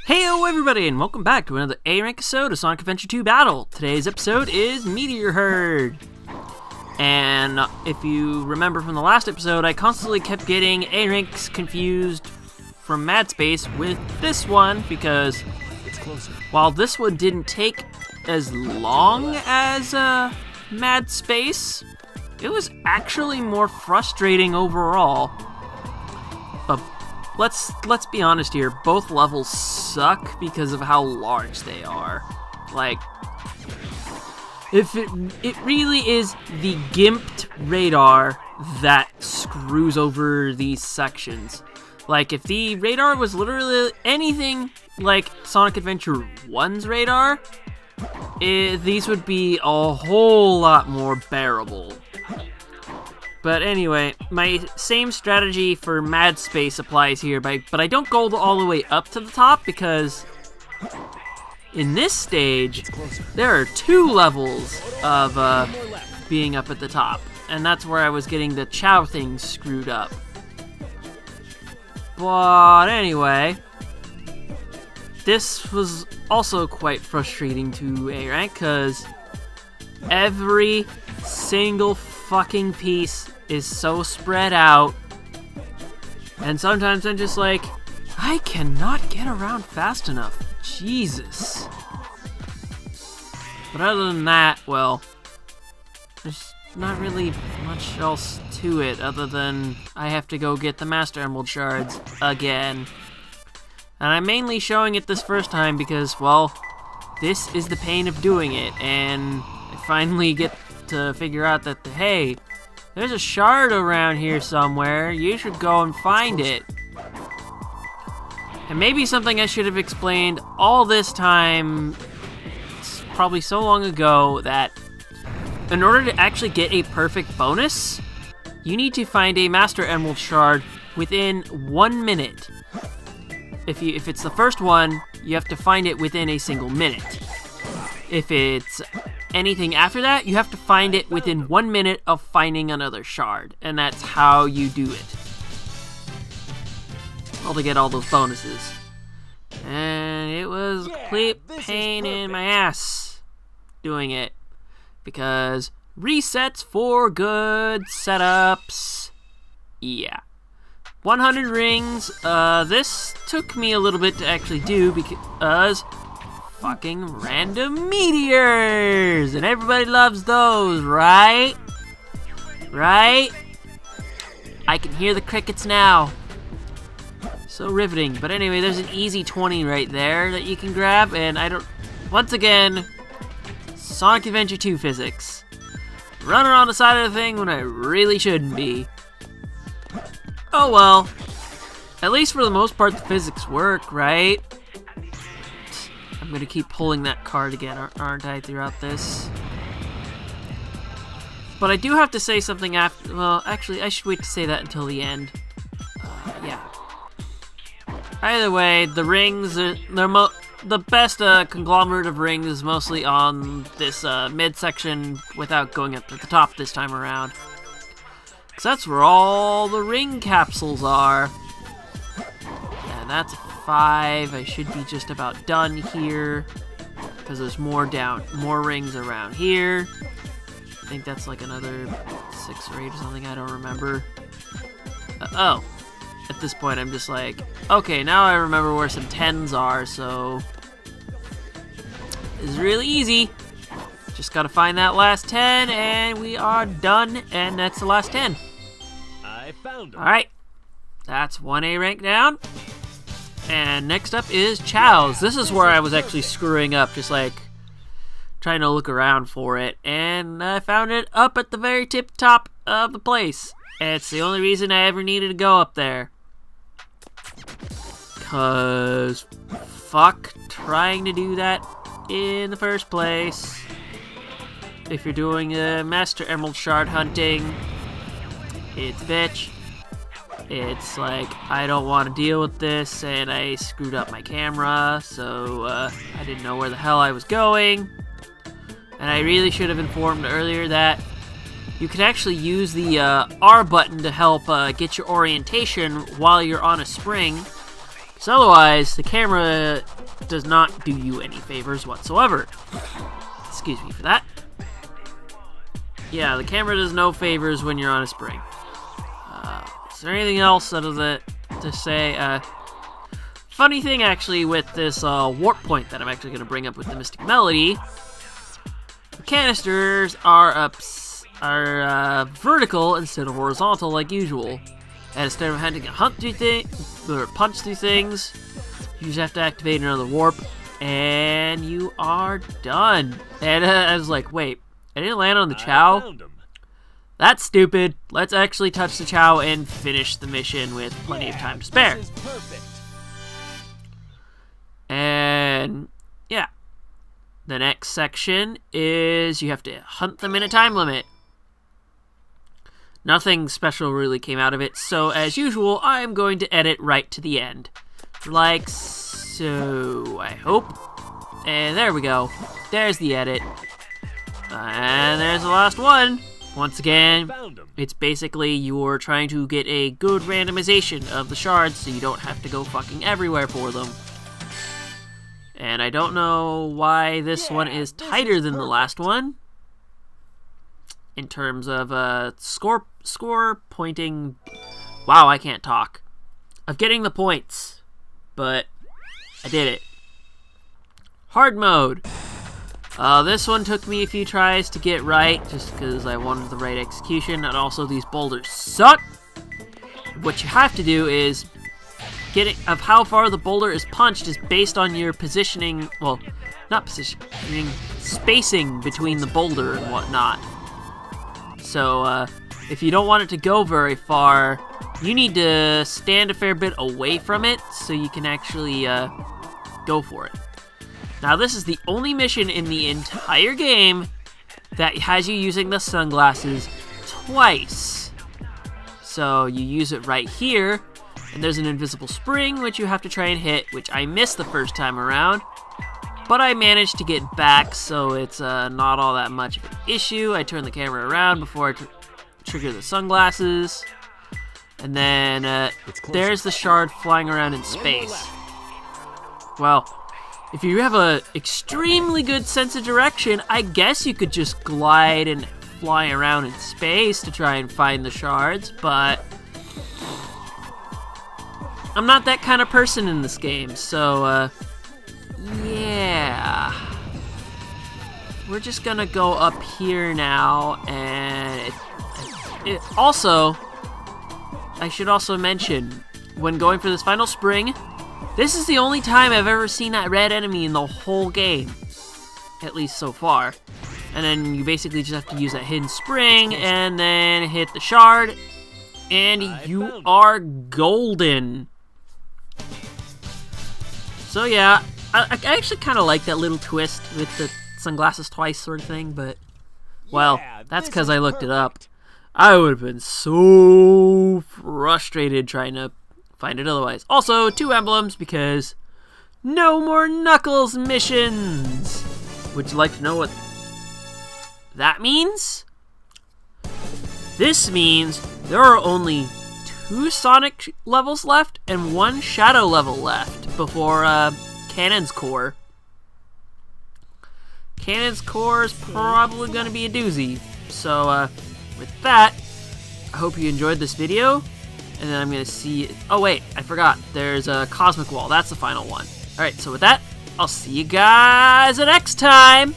Heyo everybody, and welcome back to another A-Rank episode of Sonic Adventure 2 Battle. Today's episode is Meteor Herd. And if you remember from the last episode, I constantly kept getting A-Ranks confused from Mad Space with this one, because while this one didn't take as long as Mad Space, it was actually more frustrating overall. But let's be honest here, both levels suck because of how large they are. Like, if it really is the gimped radar that screws over these sections. Like, if the radar was literally anything like Sonic Adventure 1's radar, these would be a whole lot more bearable. But anyway, my same strategy for Mad Space applies here, but I don't go all the way up to the top because in this stage, there are 2 levels of being up at the top, and that's where I was getting the Chow thing screwed up. But anyway, this was also quite frustrating to A-Rank because every single fucking piece is so spread out, and sometimes I'm just like, I cannot get around fast enough. Jesus. But other than that, well, there's not really much else to it other than I have to go get the Master Emerald shards again. And I'm mainly showing it this first time because, well, this is the pain of doing it, and I finally get to figure out that, hey, there's a shard around here somewhere. You should go and find it. And maybe something I should have explained all this time, probably so long ago, that in order to actually get a perfect bonus, you need to find a Master Emerald shard within 1 minute. If it's the first one, you have to find it within a single minute. If it's anything after that, you have to find it within 1 minute of finding another shard, and that's how you do it. Well, to get all those bonuses. And it was a complete pain in my ass doing it, because resets for good setups. Yeah. 100 rings. This took me a little bit to actually do because fucking random meteors, and everybody loves those, right? Right? I can hear the crickets now. So riveting. But anyway, there's an easy 20 right there that you can grab, and once again, Sonic Adventure 2 physics. Running on the side of the thing when I really shouldn't be. Oh well. At least for the most part, the physics work, right? I'm gonna keep pulling that card again, aren't I, throughout this? But I do have to say something after. Well, actually, I should wait to say that until the end. Yeah. Either way, the rings, they're the best conglomerate of rings is mostly on this midsection without going up to the top this time around. Because that's where all the ring capsules are. And that's 5. I should be just about done here, because there's more rings around here. I think that's like another 6 or 8 or something, I don't remember. Oh, at this point I'm just like, okay, now I remember where some 10s are, so it's really easy. Just gotta find that last 10, and we are done, and that's the last 10. I found him. Alright, that's 1A rank down. And next up is Chow's. This is where I was actually screwing up, just like trying to look around for it. And I found it up at the very tip top of the place. And it's the only reason I ever needed to go up there. Cause fuck trying to do that in the first place. If you're doing Master Emerald shard hunting, it's bitch. It's like, I don't want to deal with this, and I screwed up my camera, so I didn't know where the hell I was going. And I really should have informed earlier that you can actually use the R button to help get your orientation while you're on a spring. Because otherwise, the camera does not do you any favors whatsoever. Excuse me for that. Yeah, the camera does no favors when you're on a spring. Is there anything else other than to say? Funny thing, actually, with this warp point that I'm actually going to bring up with the Mystic Melody, the canisters are vertical instead of horizontal like usual. And instead of having to hunt through things or punch through things, you just have to activate another warp, and you are done. And I was like, wait, I didn't land on the Chow? That's stupid. Let's actually touch the Chow and finish the mission with plenty of time to spare. And yeah, the next section is you have to hunt them in a time limit. Nothing special really came out of it, so as usual, I'm going to edit right to the end. Like so, I hope. And there we go. There's the edit. And there's the last one. Once again, it's basically you're trying to get a good randomization of the shards so you don't have to go fucking everywhere for them. And I don't know why this one is tighter than the last one. In terms of score pointing. Wow, I can't talk. Of getting the points. But I did it. Hard mode. This one took me a few tries to get right, just because I wanted the right execution, and also these boulders suck. What you have to do is getting of how far the boulder is punched is based on your positioning. Well, not positioning, spacing between the boulder and whatnot. So if you don't want it to go very far, you need to stand a fair bit away from it so you can actually go for it. Now, this is the only mission in the entire game that has you using the sunglasses twice. So you use it right here, and there's an invisible spring which you have to try and hit, which I missed the first time around, but I managed to get back, so it's not all that much of an issue. I turn the camera around before I trigger the sunglasses, and then there's the shard flying around in space. Well, if you have a extremely good sense of direction, I guess you could just glide and fly around in space to try and find the shards, but I'm not that kind of person in this game, so yeah. We're just gonna go up here now, and also, I should also mention, when going for this final spring, this is the only time I've ever seen that red enemy in the whole game. At least so far. And then you basically just have to use that hidden spring and then hit the shard. And you are golden. So yeah, I actually kind of like that little twist with the sunglasses twice sort of thing. But, well, that's because I looked it up. I would have been so frustrated trying to find it otherwise. Also, 2 emblems because no more Knuckles missions. Would you like to know what that means? This means there are only 2 Sonic levels left and 1 Shadow level left before Cannon's Core. Cannon's Core is probably going to be a doozy. So, with that, I hope you enjoyed this video. And then I'm going to see... Oh, wait, I forgot. There's a Cosmic Wall. That's the final one. Alright, so with that, I'll see you guys next time!